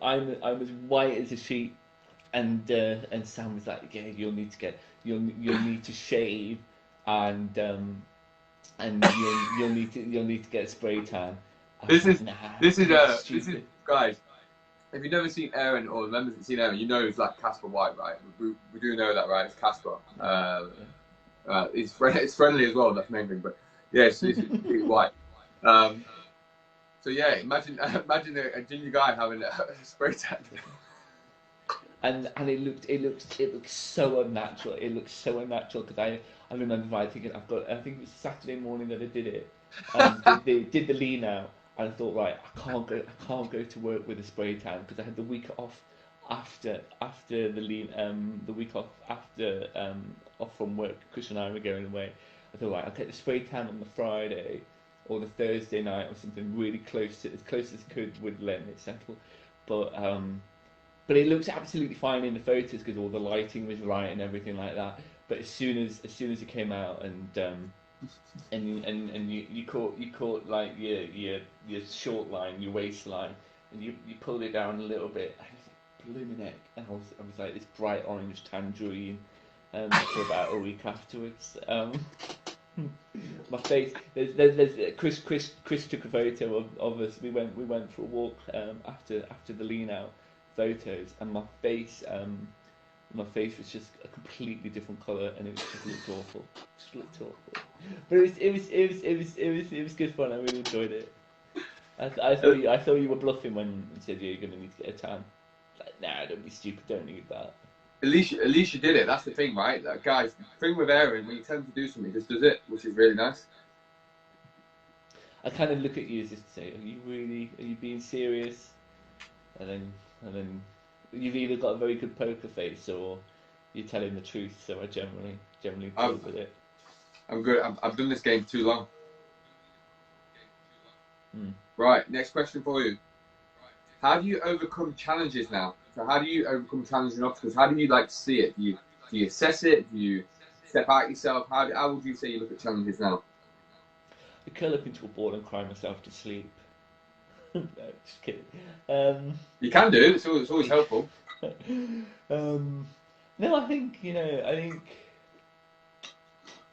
as white as a sheet, and Sam was like, yeah, you'll need to shave, and you'll need to get a spray tan. I was This like, is nah, this is you're this is stupid. guys. If you've never seen Aaron or the members that seen Aaron, you know it's like Casper White, right? We do know that, right? It's Casper. It's friendly as well. That's the main thing. But yeah, it's pretty white. Um, so yeah, imagine imagine a ginger guy having a spray tan. And it looked so unnatural. It looked so unnatural because I remember right thinking I think it was Saturday morning that I did it. Did the lean out, and I thought, right, I can't go to work with a spray tan because I had the week off after the lean the week off after off from work. Chris and I were going away. I thought, right, I'll take the spray tan on the Friday or the Thursday night or something really as close as could would let it settle. But but it looks absolutely fine in the photos because all the lighting was right and everything like that. But as soon as it came out and you caught like your short line, your waistline, and you pulled it down a little bit, and it was like blooming heck. And I was like this bright orange tangerine for about a week afterwards. My face. There's Chris took a photo of us. We went for a walk after the lean out photos, and my face was just a completely different colour, and it just looked awful. Just looked awful. But it was good fun. I really enjoyed it. I thought you were bluffing when you said you're gonna need to get a tan. Like, nah, don't be stupid. Don't need that. At least you did it. That's the thing, right? Like, guys, the thing with Aaron, when you tell him to do something, he just does it, which is really nice. I kind of look at you as just to say, are you being serious? And then you've either got a very good poker face or you're telling the truth. So I generally go with it. I'm good. I've done this game too long. Hmm. Right, next question for you. How do you overcome challenges now? So how do you overcome challenging obstacles? How do you like see it? Do you assess it? Do you step out yourself? How would you say you look at challenges now? I curl up into a ball and cry myself to sleep. No, just kidding. You can do. It's always helpful. No, I think I think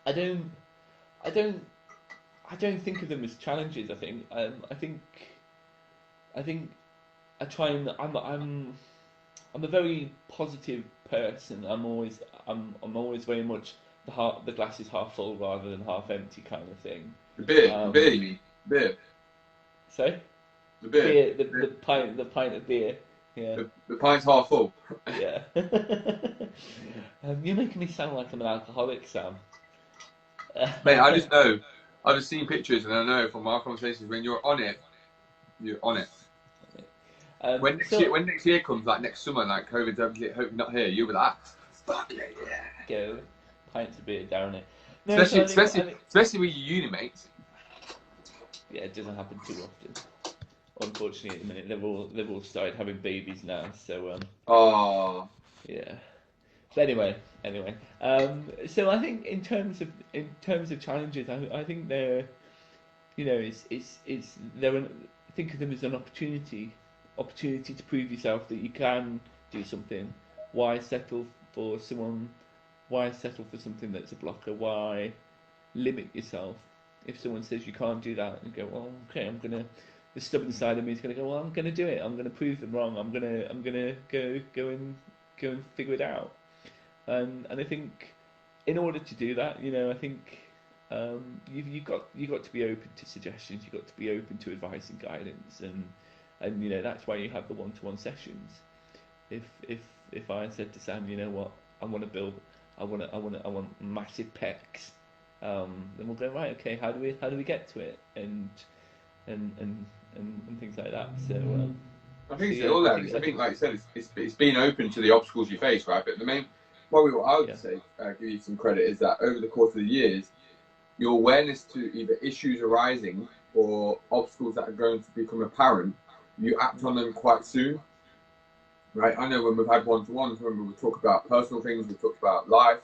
I don't I don't I don't think of them as challenges. I think I try and I'm a very positive person. I'm always very much the glass is half full rather than half empty kind of thing. The beer, you mean? Beer, So the beer. the pint of beer. Yeah, The pint's half full. yeah. You're making me sound like I'm an alcoholic, Sam. Mate, I just know. I've just seen pictures, and I know from our conversations when you're on it, you're on it. When next year comes, like next summer, like COVID's hopefully not here, you'll be like, fuck it, yeah. Go pints of beer down it. No, Especially with your uni mates. Yeah, it doesn't happen too often. Unfortunately, at the minute they've all started having babies now. So Oh, yeah. But anyway. So I think in terms of challenges, I think they're it's think of them as an opportunity to prove yourself that you can do something. Why settle for someone? Why settle for something that's a blocker? Why limit yourself? If someone says you can't do that, and go, well, okay, the stubborn side of me is gonna go, well, I'm gonna do it. I'm gonna prove them wrong. I'm gonna go and figure it out. And I think in order to do that, I think you've got to be open to suggestions. You've got to be open to advice and guidance, and that's why you have the one-to-one sessions. If I said to Sam, you know what, I want massive pecs, then we'll go, right, okay, how do we get to it, and things like that. So I think it's yeah, all areas. I think, like you said, it's being open to the obstacles you face, right? But the main, probably what I would say, give you some credit, is that over the course of the years, your awareness to either issues arising or obstacles that are going to become apparent, you act on them quite soon, right? I know when we've had one-to-ones, when we talk about personal things, we talk about life,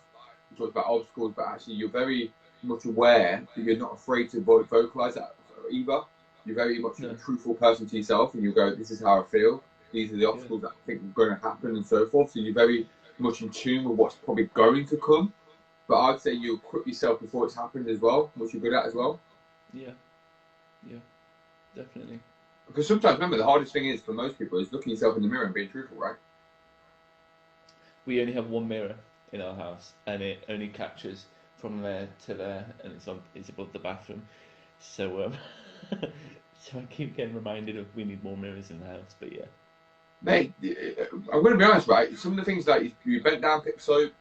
we talk about obstacles, but actually you're very much aware that you're not afraid to vocalize that either. You're very much a truthful person to yourself, and you go, "This is how I feel. These are the obstacles that I think are going to happen," and so forth. So you're very much in tune with what's probably going to come. But I'd say you equip yourself before it's happened as well, which you're good at as well. Yeah, definitely. Because sometimes, remember, the hardest thing is for most people is looking yourself in the mirror and being truthful, right? We only have one mirror in our house, and it only captures from there to there, and it's above the bathroom. So so I keep getting reminded of we need more mirrors in the house. But yeah, mate, I'm going to be honest, right? Some of the things like you bent down, pick soap,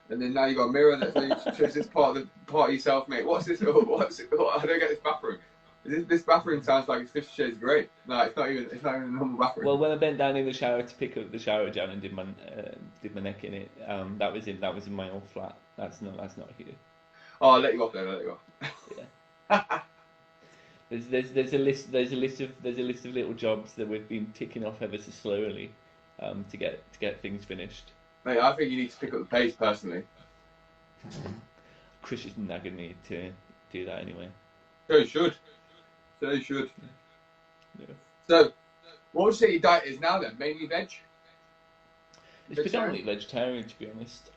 and then now you got a mirror that shows this part of yourself, mate. What's this? What's it? I don't get this bathroom. This bathroom sounds like it's 50 Shades of Grey. No, it's not even a normal bathroom. Well, when I bent down in the shower to pick up the shower gel and did my neck in it, that was in my old flat. That's not here. Oh, I'll let you off there. I'll let you off. Yeah. There's a list of little jobs that we've been ticking off ever so slowly, to get things finished. Mate, I think you need to pick up the pace personally. Chris is nagging me to do that anyway. So you should. Yeah. So, what would you say your diet is now then? Mainly veg? It's predominantly vegetarian, to be honest.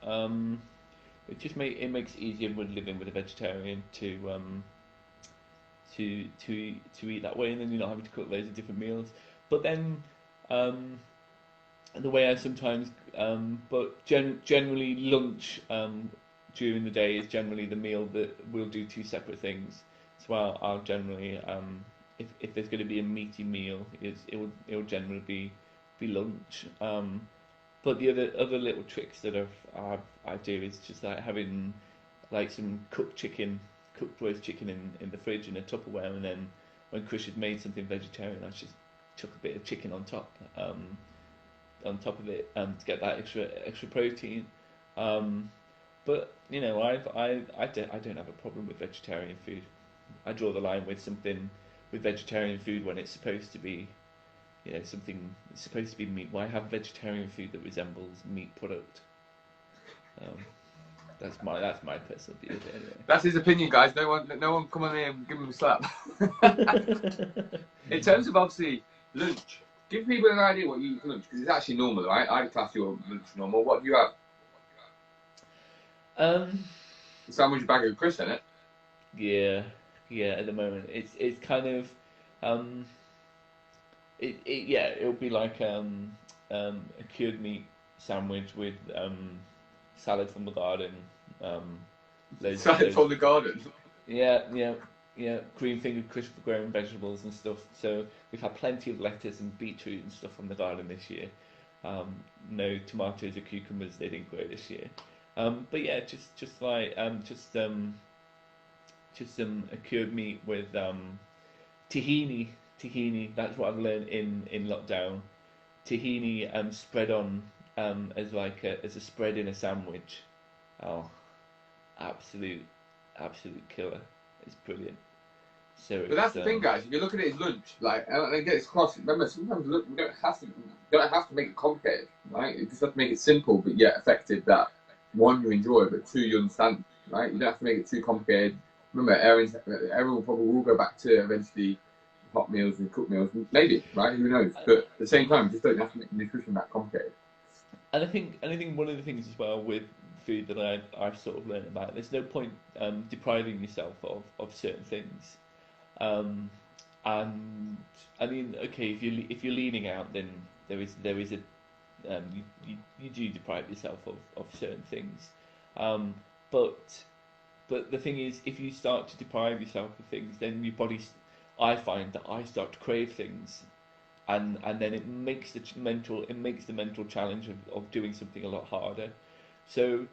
It makes it easier when living with a vegetarian to eat that way, and then you're not having to cook loads of different meals. But then the way I sometimes generally lunch during the day is generally the meal that we'll do two separate things. So I'll generally if there's going to be a meaty meal, it will generally be lunch. But the other little tricks that I do is just like having like some cooked roast chicken in the fridge in a Tupperware, and then when Chris has made something vegetarian, I just chuck a bit of chicken on top of it to get that extra protein. But you know, I don't have a problem with vegetarian food. I draw the line with vegetarian food when it's supposed to be, something. It's supposed to be meat. Why have vegetarian food that resembles meat product? That's my personal view of it anyway. That's his opinion, guys. No one come on here and give him a slap. In terms of obviously lunch, give people an idea what you eat for lunch, because it's actually normal, right? I'd class your lunch normal. What do you have? The sandwich bag of Chris in it. Yeah. At the moment, it's kind of it'll be like a cured meat sandwich with salad from the garden. Salad from the garden. Yeah. Green fingered crispy grown vegetables and stuff. So we've had plenty of lettuce and beetroot and stuff from the garden this year. No tomatoes or cucumbers, they didn't grow this year. But yeah, just some cured meat with tahini. That's what I've learned in lockdown. Tahini spread on as a spread in a sandwich. Oh, absolute killer! It's brilliant. So, but that's the thing, guys. If you're looking at his lunch, like, and get it across. Remember, sometimes look, you don't have to make it complicated, right? You just have to make it simple, but yet effective. That one, you enjoy, but two, you understand, right? You don't have to make it too complicated. Remember, everyone probably will go back to eventually hot meals and cooked meals, maybe, right? Who knows? But at the same time, just don't have to make nutrition that complicated. And I think one of the things as well with food that I've sort of learned about, there's no point depriving yourself of certain things. And I mean, okay, if you're leaning out, then there is a you do deprive yourself of certain things. But the thing is, if you start to deprive yourself of things, then your body, I find that I start to crave things, and then it makes the mental challenge of doing something a lot harder. So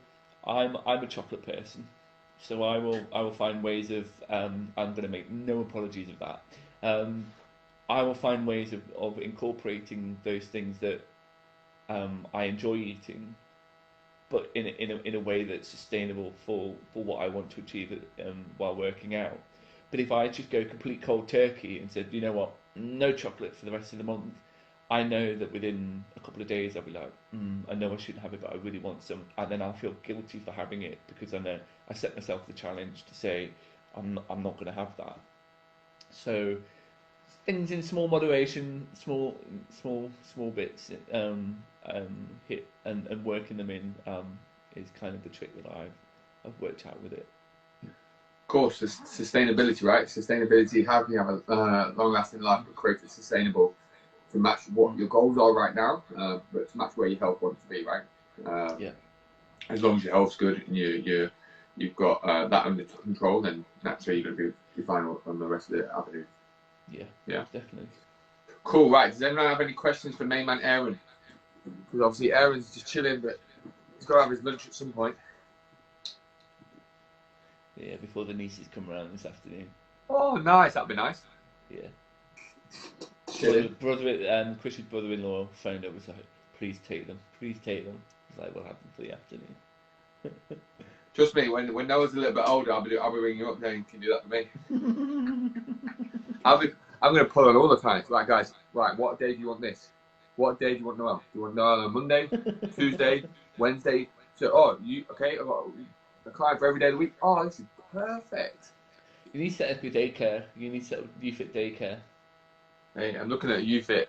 I'm a chocolate person, so I will find ways of I'm going to make no apologies of that. I will find ways of incorporating those things that I enjoy eating, but in a way that's sustainable for what I want to achieve while working out. But if I just go complete cold turkey and said, you know what, no chocolate for the rest of the month, I know that within a couple of days I'll be like, I know I shouldn't have it, but I really want some, and then I'll feel guilty for having it because I know I set myself the challenge to say I'm not going to have that. So things in small moderation, small bits, hit and working them in is kind of the trick that I've worked out with it. Of course, sustainability, right? Sustainability. How can you have a long-lasting life but create it sustainable to match what your goals are right now, but to match where your health wants to be, right? Yeah. As long as your health's good and you've got that under control, then naturally you're going to be fine on the rest of the avenues. Yeah, definitely. Cool, right. Does anyone have any questions for main man Aaron? Because obviously Aaron's just chilling, but he's got to have his lunch at some point. Yeah, before the nieces come around this afternoon. Oh, nice. That'd be nice. Yeah. Chilling. Chris's brother-in-law phoned up and was like, please take them. Please take them. I was like, we'll have them for the afternoon. Trust me, when Noah's a little bit older, I'll be ringing you up saying, can you do that for me? I'm going to pull on all the clients. Right, guys. Right, what day do you want this? What day do you want Noel? Do you want Noel on Monday, Tuesday, Wednesday? So, okay, I've got a client for every day of the week. Oh, this is perfect. You need to set up your daycare. You need to set up UFit daycare. Hey, I'm looking at UFit,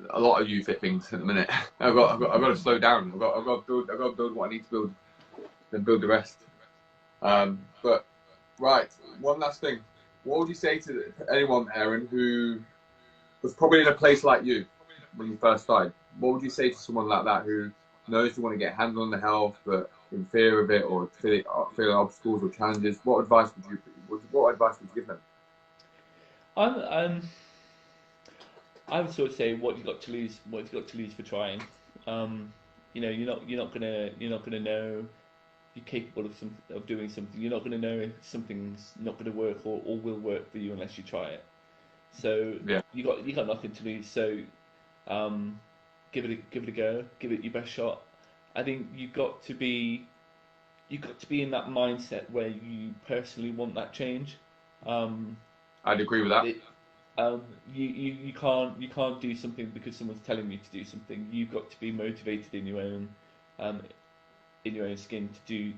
a lot of UFit things at the minute. I've got to slow down. I've got to build what I need to build, then build the rest. But right, one last thing. What would you say to anyone, Aaron, who was probably in a place like you when you first started? What would you say to someone like that who knows they want to get a handle on the health, but in fear of it or feeling obstacles or challenges? What advice would you give them? I would sort of say what you got to lose. What you got to lose for trying. You're not gonna know you're capable of doing something. You're not gonna know if something's not gonna work or will work for you unless you try it. So yeah, you got nothing to lose. So give it a go. Give it your best shot. I think you've got to be in that mindset where you personally want that change. I'd agree with that. You can't do something because someone's telling you to do something. You've got to be motivated in your own skin to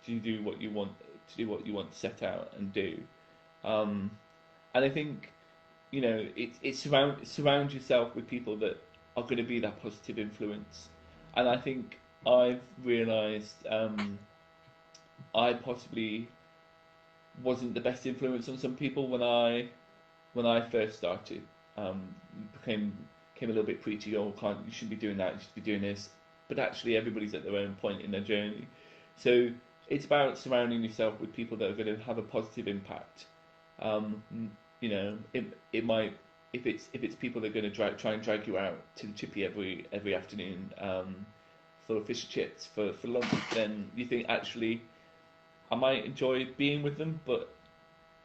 do what you want to set out and do. And I think it's surround yourself with people that are going to be that positive influence. And I think I've realised I possibly wasn't the best influence on some people when I first started. Became a little bit preachy. Oh, you shouldn't be doing that. You should be doing this. But actually, everybody's at their own point in their journey. So it's about surrounding yourself with people that are going to have a positive impact. It might if it's people that are going to try and drag you out to the chippy every afternoon for fish and chips for lunch. Then you think actually I might enjoy being with them, but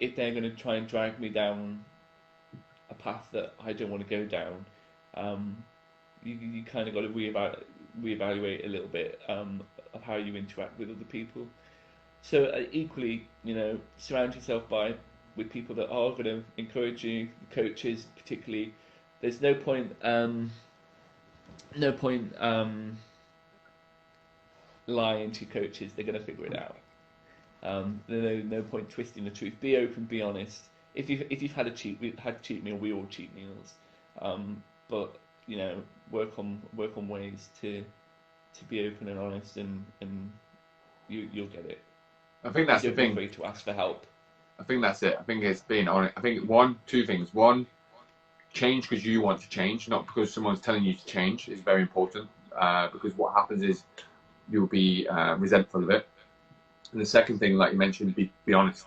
if they're going to try and drag me down a path that I don't want to go down, you kind of got to reevaluate a little bit of how you interact with other people. So equally, surround yourself with people that are going to encourage you, coaches particularly. There's no point lying to coaches. They're going to figure it out. There's no point twisting the truth. Be open, be honest. If you've had a cheat meal, we all cheat meals. But work on ways to be open and honest, and you'll get it. I think that's the thing. Don't be afraid to ask for help. I think that's it. I think it's being honest. I think two things. One, change because you want to change, not because someone's telling you to change, is very important. Because what happens is you'll be resentful of it. And the second thing, like you mentioned, be honest.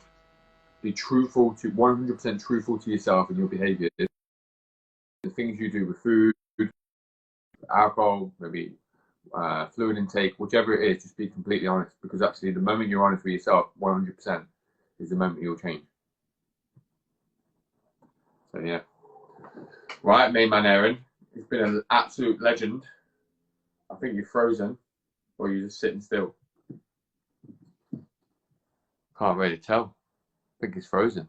Be truthful 100% truthful to yourself and your behaviour. The things you do with food, alcohol, maybe fluid intake, whichever it is, just be completely honest. Because actually, the moment you're honest with yourself, 100%, is the moment you'll change. So yeah. Right, main man Aaron. He's been an absolute legend. I think you're frozen, or you're just sitting still. Can't really tell. I think he's frozen.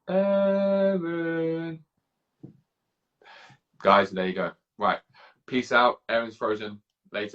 Aaron. Guys, there you go. Right. Peace out. Aaron's frozen. Later.